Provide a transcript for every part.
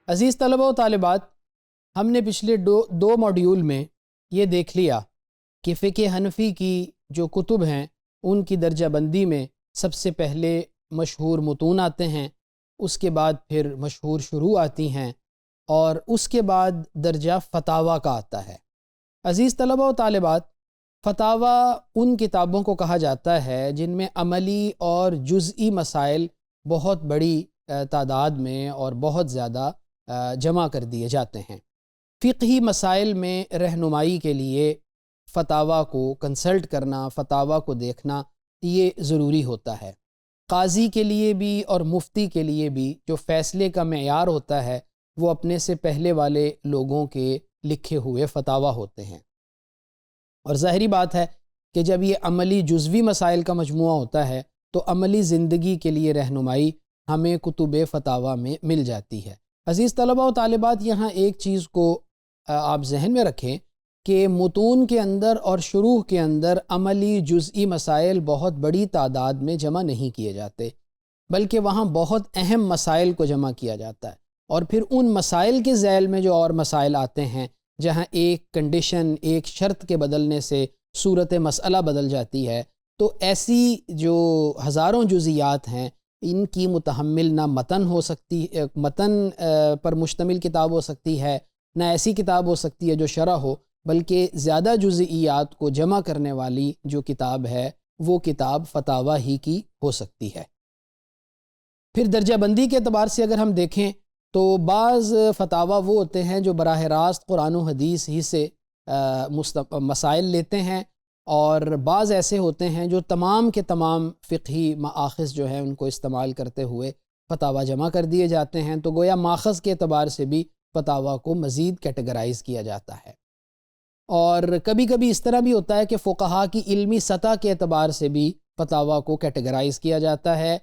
عزیز طلبہ و طالبات، ہم نے پچھلے دو ماڈیول میں یہ دیکھ لیا کہ فقہ حنفی کی جو کتب ہیں ان کی درجہ بندی میں سب سے پہلے مشہور متون آتے ہیں، اس کے بعد پھر مشہور شروع آتی ہیں، اور اس کے بعد درجہ فتاویٰ کا آتا ہے۔ عزیز طلبہ و طالبات، فتاویٰ ان کتابوں کو کہا جاتا ہے جن میں عملی اور جزئی مسائل بہت بڑی تعداد میں اور بہت زیادہ جمع کر دیے جاتے ہیں۔ فقہی مسائل میں رہنمائی کے لیے فتاویٰ کو کنسلٹ کرنا، فتاویٰ کو دیکھنا یہ ضروری ہوتا ہے۔ قاضی کے لیے بھی اور مفتی کے لیے بھی جو فیصلے کا معیار ہوتا ہے وہ اپنے سے پہلے والے لوگوں کے لکھے ہوئے فتاویٰ ہوتے ہیں، اور ظاہری بات ہے کہ جب یہ عملی جزوی مسائل کا مجموعہ ہوتا ہے تو عملی زندگی کے لیے رہنمائی ہمیں کتب فتاویٰ میں مل جاتی ہے۔ عزیز طلبہ و طالبات، یہاں ایک چیز کو آپ ذہن میں رکھیں کہ متون کے اندر اور شروح کے اندر عملی جزئی مسائل بہت بڑی تعداد میں جمع نہیں کیے جاتے، بلکہ وہاں بہت اہم مسائل کو جمع کیا جاتا ہے، اور پھر ان مسائل کے ذیل میں جو اور مسائل آتے ہیں جہاں ایک کنڈیشن، ایک شرط کے بدلنے سے صورت مسئلہ بدل جاتی ہے، تو ایسی جو ہزاروں جزئیات ہیں ان کی متحمل نہ متن ہو سکتی، متن پر مشتمل کتاب ہو سکتی ہے، نہ ایسی کتاب ہو سکتی ہے جو شرح ہو، بلکہ زیادہ جزئیات کو جمع کرنے والی جو کتاب ہے وہ کتاب فتاویٰ ہی کی ہو سکتی ہے۔ پھر درجہ بندی کے اعتبار سے اگر ہم دیکھیں تو بعض فتاویٰ وہ ہوتے ہیں جو براہ راست قرآن و حدیث ہی سے مسائل لیتے ہیں، اور بعض ایسے ہوتے ہیں جو تمام کے تمام فقہی مآخذ جو ہیں ان کو استعمال کرتے ہوئے فتاویٰ جمع کر دیے جاتے ہیں، تو گویا ماخذ کے اعتبار سے بھی فتاویٰ کو مزید کیٹیگرائز کیا جاتا ہے۔ اور کبھی کبھی اس طرح بھی ہوتا ہے کہ فقہاء کی علمی سطح کے اعتبار سے بھی فتاویٰ کو کیٹیگرائز کیا جاتا ہے۔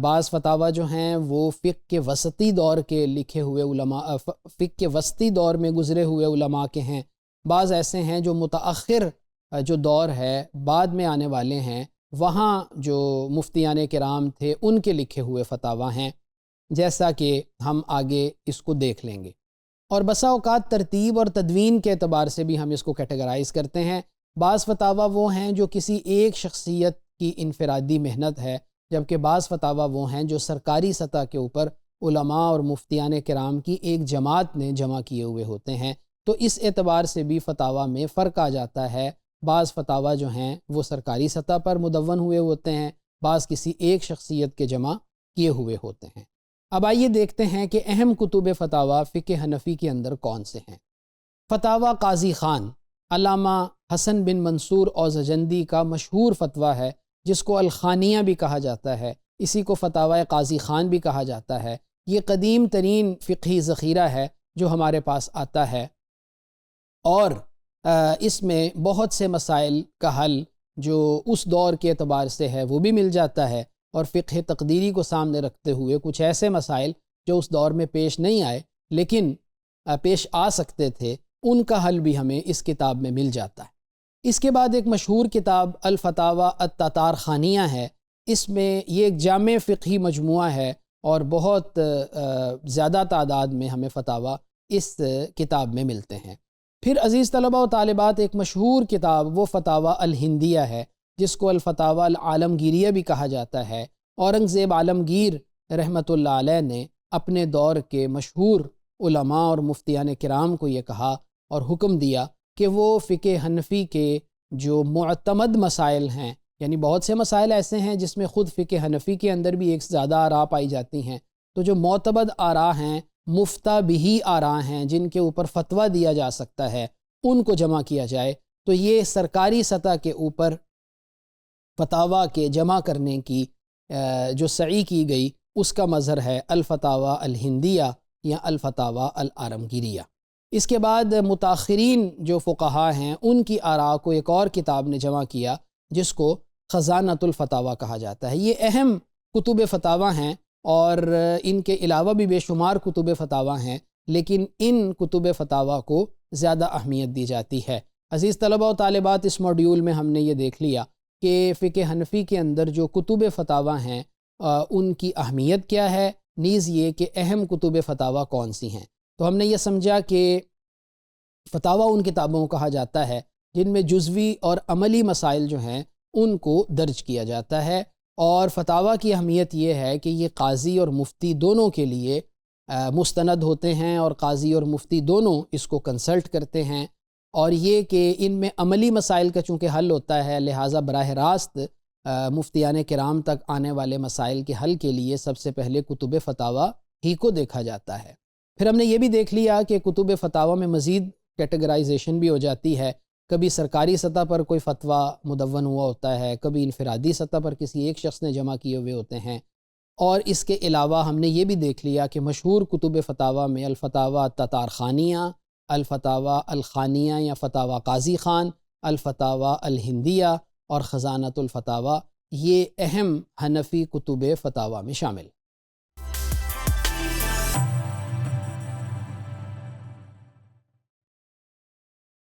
بعض فتاویٰ جو ہیں وہ فقہ کے وسطی دور کے لکھے ہوئے علماء، فقہ کے وسطی دور میں گزرے ہوئے علماء کے ہیں، بعض ایسے ہیں جو متأخر جو دور ہے بعد میں آنے والے ہیں، وہاں جو مفتیان کرام تھے ان کے لکھے ہوئے فتاویٰ ہیں، جیسا کہ ہم آگے اس کو دیکھ لیں گے۔ اور بسا اوقات ترتیب اور تدوین کے اعتبار سے بھی ہم اس کو کیٹیگرائز کرتے ہیں۔ بعض فتاویٰ وہ ہیں جو کسی ایک شخصیت کی انفرادی محنت ہے، جبکہ بعض فتاویٰ وہ ہیں جو سرکاری سطح کے اوپر علماء اور مفتیان کرام کی ایک جماعت نے جمع کیے ہوئے ہوتے ہیں، تو اس اعتبار سے بھی فتاویٰ میں فرق آ جاتا ہے۔ بعض فتاویٰ جو ہیں وہ سرکاری سطح پر مدون ہوئے ہوتے ہیں، بعض کسی ایک شخصیت کے جمع کیے ہوئے ہوتے ہیں۔ اب آئیے دیکھتے ہیں کہ اہم کتب فتاویٰ فقہ حنفی کے اندر کون سے ہیں۔ فتاویٰ قاضی خان، علامہ حسن بن منصور اوزجندی کا مشہور فتویٰ ہے جس کو الخانیہ بھی کہا جاتا ہے، اسی کو فتاویٰ قاضی خان بھی کہا جاتا ہے۔ یہ قدیم ترین فقہی ذخیرہ ہے جو ہمارے پاس آتا ہے، اور اس میں بہت سے مسائل کا حل جو اس دور کے اعتبار سے ہے وہ بھی مل جاتا ہے، اور فقہ تقدیری کو سامنے رکھتے ہوئے کچھ ایسے مسائل جو اس دور میں پیش نہیں آئے لیکن پیش آ سکتے تھے، ان کا حل بھی ہمیں اس کتاب میں مل جاتا ہے۔ اس کے بعد ایک مشہور کتاب الفتاویٰ التتارخانیہ ہے، اس میں یہ ایک جامع فقہی مجموعہ ہے، اور بہت زیادہ تعداد میں ہمیں فتاویٰ اس کتاب میں ملتے ہیں۔ پھر عزیز طلبہ و طالبات، ایک مشہور کتاب وہ فتاویٰ الہندیہ ہے جس کو الفتاویٰ العالمگیریہ بھی کہا جاتا ہے۔ اورنگزیب عالمگیر رحمۃ اللہ علیہ نے اپنے دور کے مشہور علماء اور مفتیان کرام کو یہ کہا اور حکم دیا کہ وہ فقہ حنفی کے جو معتمد مسائل ہیں، یعنی بہت سے مسائل ایسے ہیں جس میں خود فقہ حنفی کے اندر بھی ایک زیادہ آراء پائی جاتی ہیں، تو جو معتمد آراء ہیں، مفتہ بہی آراء ہیں، جن کے اوپر فتویٰ دیا جا سکتا ہے، ان کو جمع کیا جائے۔ تو یہ سرکاری سطح کے اوپر فتاویٰ کے جمع کرنے کی جو سعی کی گئی اس کا مظہر ہے الفتاویٰ الہندیہ یا الفتاویٰ العالمگیریہ۔ اس کے بعد متاخرین جو فقہاء ہیں ان کی آراء کو ایک اور کتاب نے جمع کیا جس کو خزانۃ الفتاویٰ کہا جاتا ہے۔ یہ اہم کتب فتاویٰ ہیں، اور ان کے علاوہ بھی بے شمار کتب فتاویٰ ہیں، لیکن ان کتب فتاویٰ کو زیادہ اہمیت دی جاتی ہے۔ عزیز طلبہ و طالبات، اس ماڈیول میں ہم نے یہ دیکھ لیا کہ فقہ حنفی کے اندر جو کتب فتاویٰ ہیں ان کی اہمیت کیا ہے، نیز یہ کہ اہم کتب فتاویٰ کون سی ہیں۔ تو ہم نے یہ سمجھا کہ فتاویٰ ان کتابوں کو کہا جاتا ہے جن میں جزوی اور عملی مسائل جو ہیں ان کو درج کیا جاتا ہے، اور فتاویٰ کی اہمیت یہ ہے کہ یہ قاضی اور مفتی دونوں کے لیے مستند ہوتے ہیں، اور قاضی اور مفتی دونوں اس کو کنسلٹ کرتے ہیں، اور یہ کہ ان میں عملی مسائل کا چونکہ حل ہوتا ہے، لہٰذا براہ راست مفتیان کرام تک آنے والے مسائل کے حل کے لیے سب سے پہلے کتب فتاویٰ ہی کو دیکھا جاتا ہے۔ پھر ہم نے یہ بھی دیکھ لیا کہ کتب فتاویٰ میں مزید کیٹیگرائزیشن بھی ہو جاتی ہے، کبھی سرکاری سطح پر کوئی فتویٰ مدون ہوا ہوتا ہے، کبھی انفرادی سطح پر کسی ایک شخص نے جمع کیے ہوئے ہوتے ہیں، اور اس کے علاوہ ہم نے یہ بھی دیکھ لیا کہ مشہور کتب فتاویٰ میں الفتاویٰ تتارخانیہ، الفتاویٰ الخانیہ یا فتاویٰ قاضی خان، الفتاویٰ الہندیہ اور خزانۃ الفتاویٰ یہ اہم حنفی کتب فتاویٰ میں شامل۔